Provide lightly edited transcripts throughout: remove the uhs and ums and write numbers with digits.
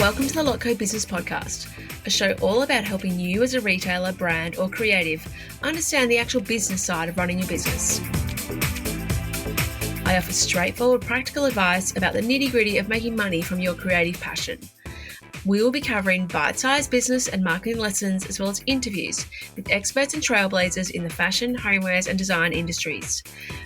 Welcome to the Lotco Business Podcast, a show all about helping you as a retailer, brand, or creative understand the actual business side of running your business. I offer straightforward, practical advice about the nitty-gritty of making money from your creative passion. We will be covering bite-sized business and marketing lessons, as well as interviews with experts and trailblazers in the fashion, homewares, and design industries.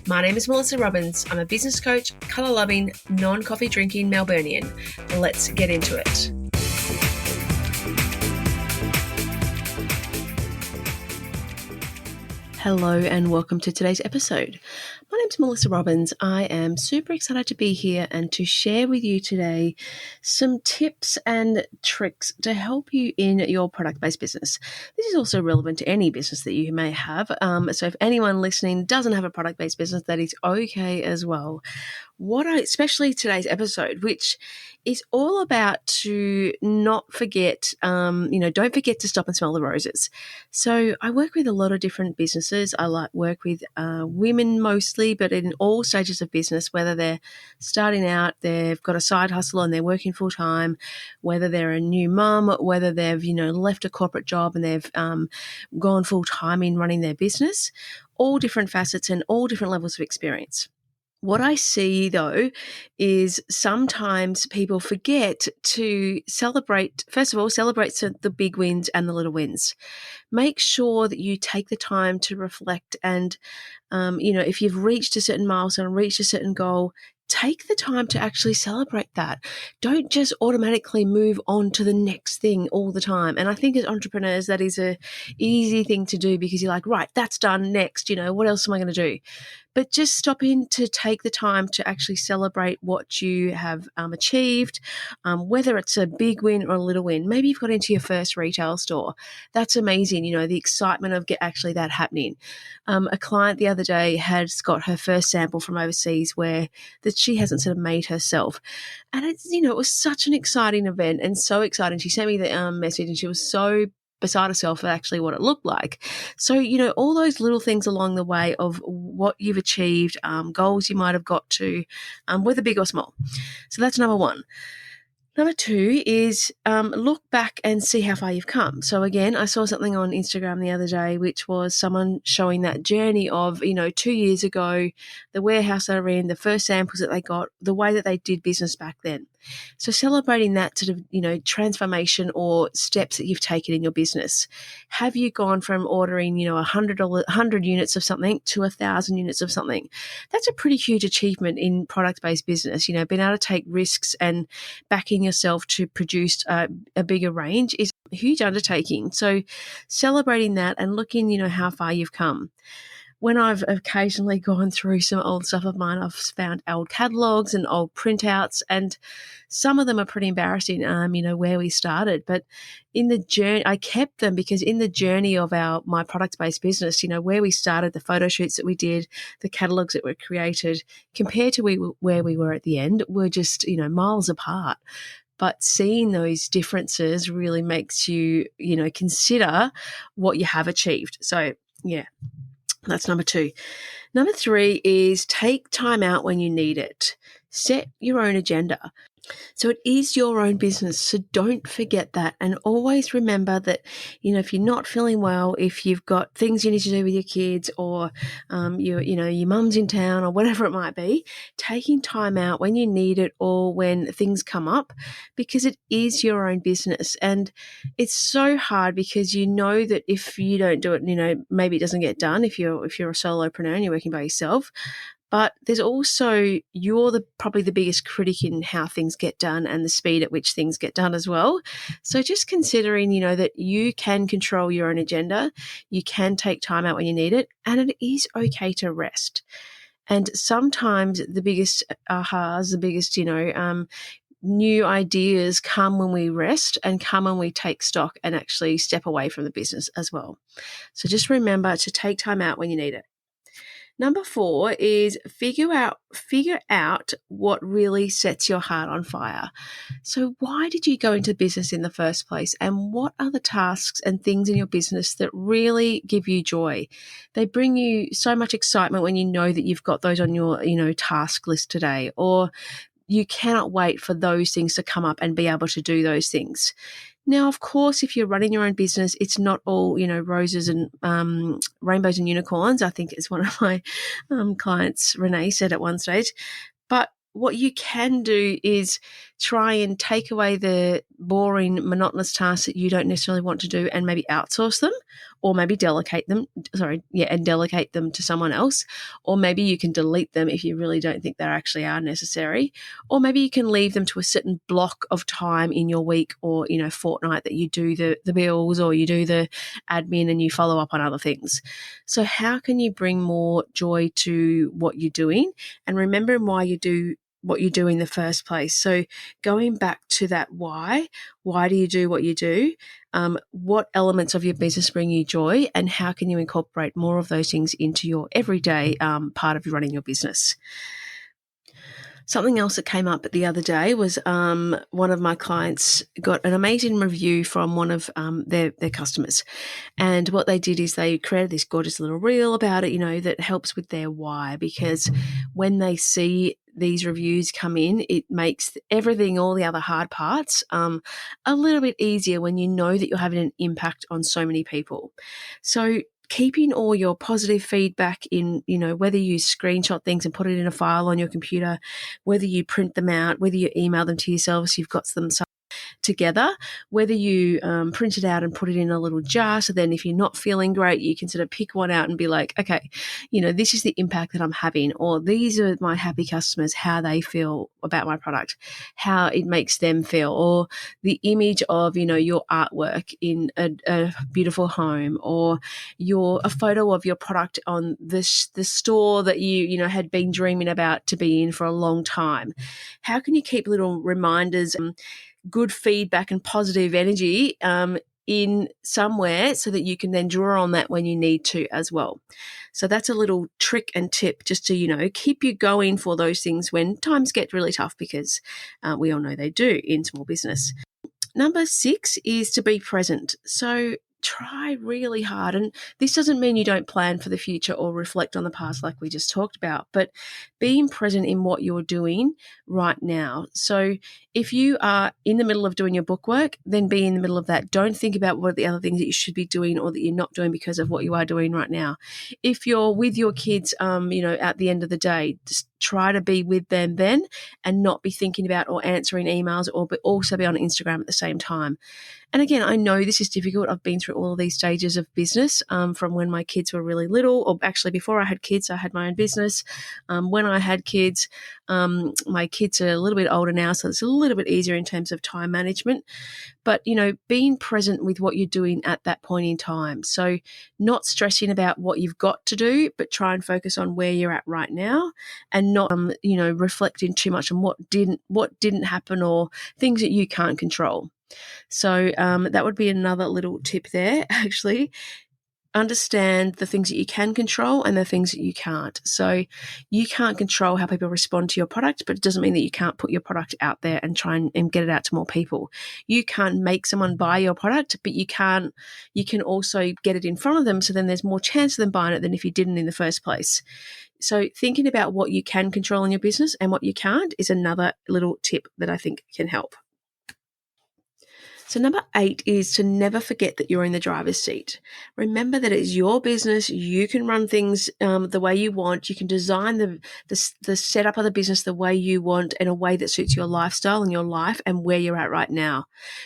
My name is Melissa Robbins. I'm a business coach, colour-loving, non-coffee drinking Melburnian. Let's get into it. Hello and welcome to today's episode. My name's Melissa Robbins. I am super excited to be here and to share with you today some tips and tricks to help you in your product-based business. This is also relevant to any business that you may have. So if anyone listening doesn't have a product-based business, that is okay as well. Especially today's episode, which is all about to not forget, don't forget to stop and smell the roses. So I work with a lot of different businesses. I work with women mostly, but in all stages of business, whether they're starting out, they've got a side hustle and they're working full time, whether they're a new mum, whether they've, left a corporate job and they've gone full time in running their business, all different facets and all different levels of experience. What I see, though, is sometimes people forget to celebrate the big wins and the little wins. Make sure that you take the time to reflect and, if you've reached a certain milestone, reached a certain goal, take the time to actually celebrate that. Don't just automatically move on to the next thing all the time. And I think as entrepreneurs, that is a easy thing to do because you're like, right, that's done, next, what else am I going to do? But just stop in to take the time to actually celebrate what you have achieved, whether it's a big win or a little win. Maybe you've got into your first retail store. That's amazing, the excitement of actually that happening. A client the other day had got her first sample from overseas that she hasn't sort of made herself. And it was such an exciting event and so exciting. She sent me the message and she was so beside herself at actually what it looked like. So, all those little things along the way of what you've achieved, goals you might have got to, whether big or small. So that's number one. Number two is look back and see how far you've come. So again, I saw something on Instagram the other day, which was someone showing that journey of, 2 years ago, the warehouse they were in, the first samples that they got, the way that they did business back then. So celebrating that sort of, transformation or steps that you've taken in your business. Have you gone from ordering, 100 units of something to 1,000 units of something? That's a pretty huge achievement in product-based business. Being able to take risks and backing yourself to produce a bigger range is a huge undertaking. So celebrating that and looking, how far you've come. When I've occasionally gone through some old stuff of mine, I've found old catalogs and old printouts, and some of them are pretty embarrassing, where we started. But in the journey, I kept them because in the journey of my product-based business, where we started, the photo shoots that we did, the catalogs that were created, compared to where we were at the end, were just, miles apart. But seeing those differences really makes you, consider what you have achieved. So, yeah. That's number two. Number three is take time out when you need it. Set your own agenda. So it is your own business, so don't forget that. And always remember that, if you're not feeling well, if you've got things you need to do with your kids or, your mum's in town or whatever it might be, taking time out when you need it or when things come up, because it is your own business. And it's so hard because that if you don't do it, maybe it doesn't get done if you're a solopreneur and you're working by yourself. But there's also, you're probably the biggest critic in how things get done and the speed at which things get done as well. So just considering, that you can control your own agenda, you can take time out when you need it, and it is okay to rest. And sometimes the biggest ahas, the biggest, new ideas come when we rest and come when we take stock and actually step away from the business as well. So just remember to take time out when you need it. Number 4 is figure out what really sets your heart on fire. So why did you go into business in the first place, and what are the tasks and things in your business that really give you joy? They bring you so much excitement when you know that you've got those on your, task list today, or you cannot wait for those things to come up and be able to do those things. Now, of course, if you're running your own business, it's not all, roses and rainbows and unicorns. I think it's one of my clients, Renee, said at one stage. But what you can do is try and take away the boring, monotonous tasks that you don't necessarily want to do and maybe outsource them, or maybe delegate them to someone else. Or maybe you can delete them if you really don't think they actually are necessary. Or maybe you can leave them to a certain block of time in your week or, fortnight that you do the bills or you do the admin and you follow up on other things. So how can you bring more joy to what you're doing and remembering why you do what you do in the first place? So going back to that why do you do what you do? What elements of your business bring you joy, and how can you incorporate more of those things into your everyday part of running your business? Something else that came up the other day was one of my clients got an amazing review from one of their customers. And what they did is they created this gorgeous little reel about it, that helps with their why, because when they see these reviews come in, it makes everything, all the other hard parts, a little bit easier when you know that you're having an impact on so many people. So keeping all your positive feedback in, whether you screenshot things and put it in a file on your computer, whether you print them out, whether you email them to yourself so you've got them together, whether you print it out and put it in a little jar, so then if you're not feeling great, you can sort of pick one out and be like, okay, this is the impact that I'm having, or these are my happy customers, how they feel about my product, how it makes them feel, or the image of, your artwork in a beautiful home, or a photo of your product on the store that you had been dreaming about to be in for a long time. How can you keep little reminders, good feedback and positive energy in somewhere so that you can then draw on that when you need to as well? So that's a little trick and tip just to, keep you going for those things when times get really tough, because we all know they do in small business. Number 6 is to be present. So try really hard. And this doesn't mean you don't plan for the future or reflect on the past like we just talked about, but being present in what you're doing right now. So if you are in the middle of doing your book work, then be in the middle of that. Don't think about what are the other things that you should be doing or that you're not doing because of what you are doing right now. If you're with your kids, at the end of the day, just try to be with them then and not be thinking about or answering emails, or also be on Instagram at the same time. And again, I know this is difficult. I've been through all of these stages of business from when my kids were really little, or actually before I had kids, I had my own business. When I had kids, my kids are a little bit older now, so it's a little bit easier in terms of time management. But, being present with what you're doing at that point in time. So not stressing about what you've got to do, but try and focus on where you're at right now, and not, reflecting too much on what didn't happen or things that you can't control. So that would be another little tip there, actually. Understand the things that you can control and the things that you can't. So you can't control how people respond to your product, but it doesn't mean that you can't put your product out there and try and get it out to more people. You can't make someone buy your product, but you can also get it in front of them, so then there's more chance of them buying it than if you didn't in the first place. So thinking about what you can control in your business and what you can't is another little tip that I think can help. So number 8 is to never forget that you're in the driver's seat. Remember that it's your business. You can run things the way you want. You can design the setup of the business the way you want, in a way that suits your lifestyle and your life and where you're at right now.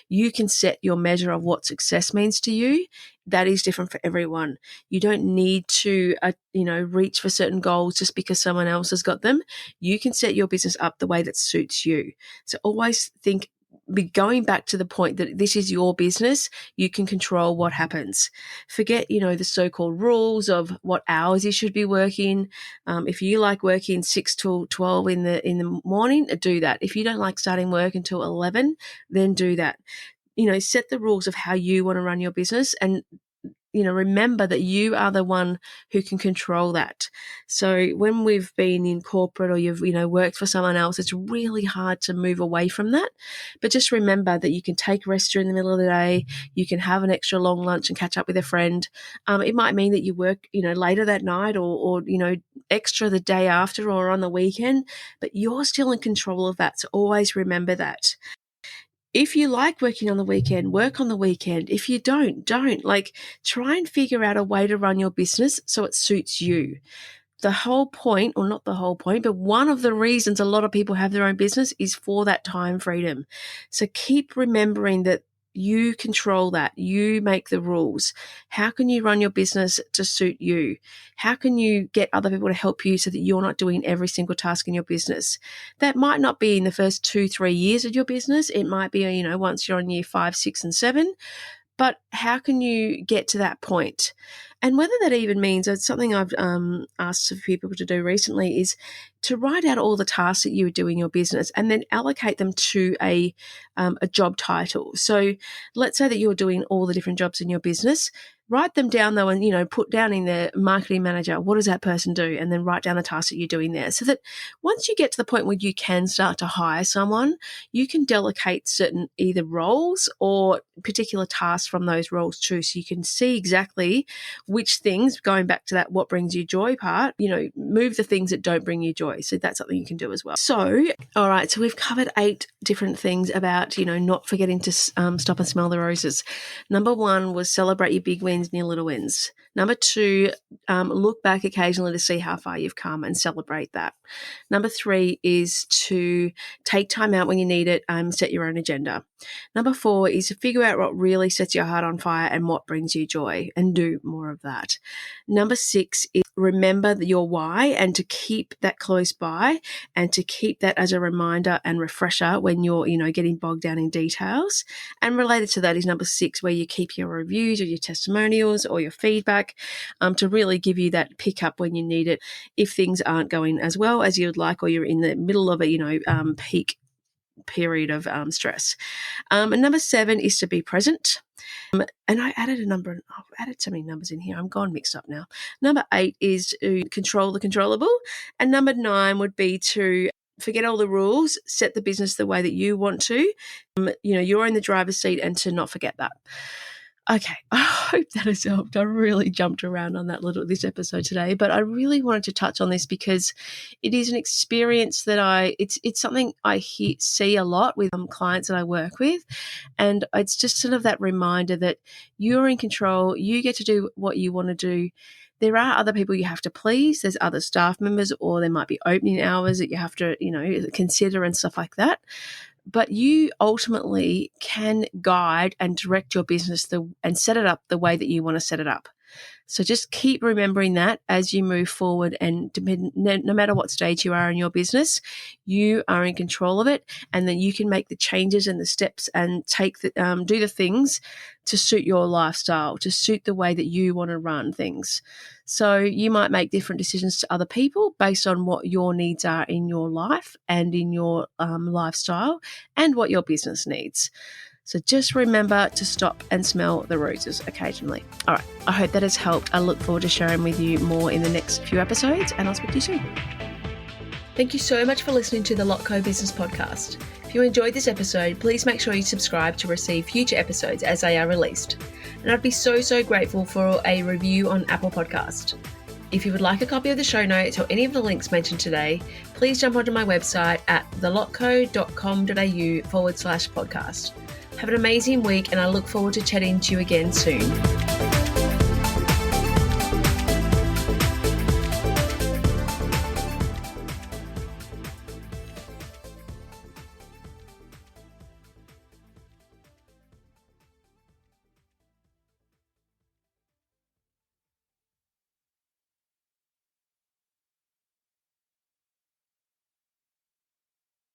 You can set your measure of what success means to you. That is different for everyone. You don't need to, reach for certain goals just because someone else has got them. You can set your business up the way that suits you. So always be going back to the point that this is your business. You can control what happens. Forget, the so-called rules of what hours you should be working. If you like working 6 till 12 in the morning, do that. If you don't like starting work until 11, then do that. Set the rules of how you want to run your business, and remember that you are the one who can control that. So when we've been in corporate or you've, worked for someone else, it's really hard to move away from that. But just remember that you can take rest during the middle of the day. You can have an extra long lunch and catch up with a friend. It might mean that you work, later that night or extra the day after or on the weekend, but you're still in control of that. So always remember that. If you like working on the weekend, work on the weekend. If you don't. Try and figure out a way to run your business so it suits you. The whole point, or not the whole point, but one of the reasons a lot of people have their own business is for that time freedom. So keep remembering that you control that. You make the rules. How can you run your business to suit you? How can you get other people to help you so that you're not doing every single task in your business? That might not be in the first 2-3 years of your business. It might be, once you're on year 5, 6, and 7. But how can you get to that point? And whether that even means, it's something I've asked a few people to do recently, is to write out all the tasks that you do in your business and then allocate them to a job title. So let's say that you're doing all the different jobs in your business. Write them down though and, put down in the marketing manager, what does that person do? And then write down the tasks that you're doing there so that once you get to the point where you can start to hire someone, you can delegate certain either roles or particular tasks from those roles too. So you can see exactly which things, going back to that what brings you joy part, move the things that don't bring you joy. So that's something you can do as well. So, all right, so we've covered 8 different things about, not forgetting to stop and smell the roses. Number 1 was celebrate your big wins and your little wins. Number 2, look back occasionally to see how far you've come and celebrate that. Number 3 is to take time out when you need it, set your own agenda. Number 4 is to figure out what really sets your heart on fire and what brings you joy, and do more of that. Number 6 is remember your why and to keep that close by and to keep that as a reminder and refresher when you're, getting bogged down in details. And related to that is number 6, where you keep your reviews or your testimonials or your feedback to really give you that pickup when you need it if things aren't going as well as you'd like or you're in the middle of a, peak period of stress. And number 7 is to be present. And I added I've added so many numbers in here. I'm gone mixed up now. Number 8 is to control the controllable. And number 9 would be to forget all the rules, set the business the way that you want to. You're in the driver's seat and to not forget that. Okay, I hope that has helped. I really jumped around on this episode today, but I really wanted to touch on this because it is an experience that it's something I see a lot with clients that I work with, and it's just sort of that reminder that you're in control, you get to do what you want to do. There are other people you have to please. There's other staff members, or there might be opening hours that you have to, consider and stuff like that. But you ultimately can guide and direct your business and set it up the way that you want to set it up. So just keep remembering that as you move forward, and no matter what stage you are in your business, you are in control of it, and then you can make the changes and the steps and do the things to suit your lifestyle, to suit the way that you want to run things. So you might make different decisions to other people based on what your needs are in your life and in your lifestyle and what your business needs. So just remember to stop and smell the roses occasionally. All right, I hope that has helped. I look forward to sharing with you more in the next few episodes, and I'll speak to you soon. Thank you so much for listening to the Lotco Business Podcast. If you enjoyed this episode, please make sure you subscribe to receive future episodes as they are released. And I'd be so grateful for a review on Apple Podcast. If you would like a copy of the show notes or any of the links mentioned today, please jump onto my website at thelotco.com.au/podcast. Have an amazing week, and I look forward to chatting to you again soon.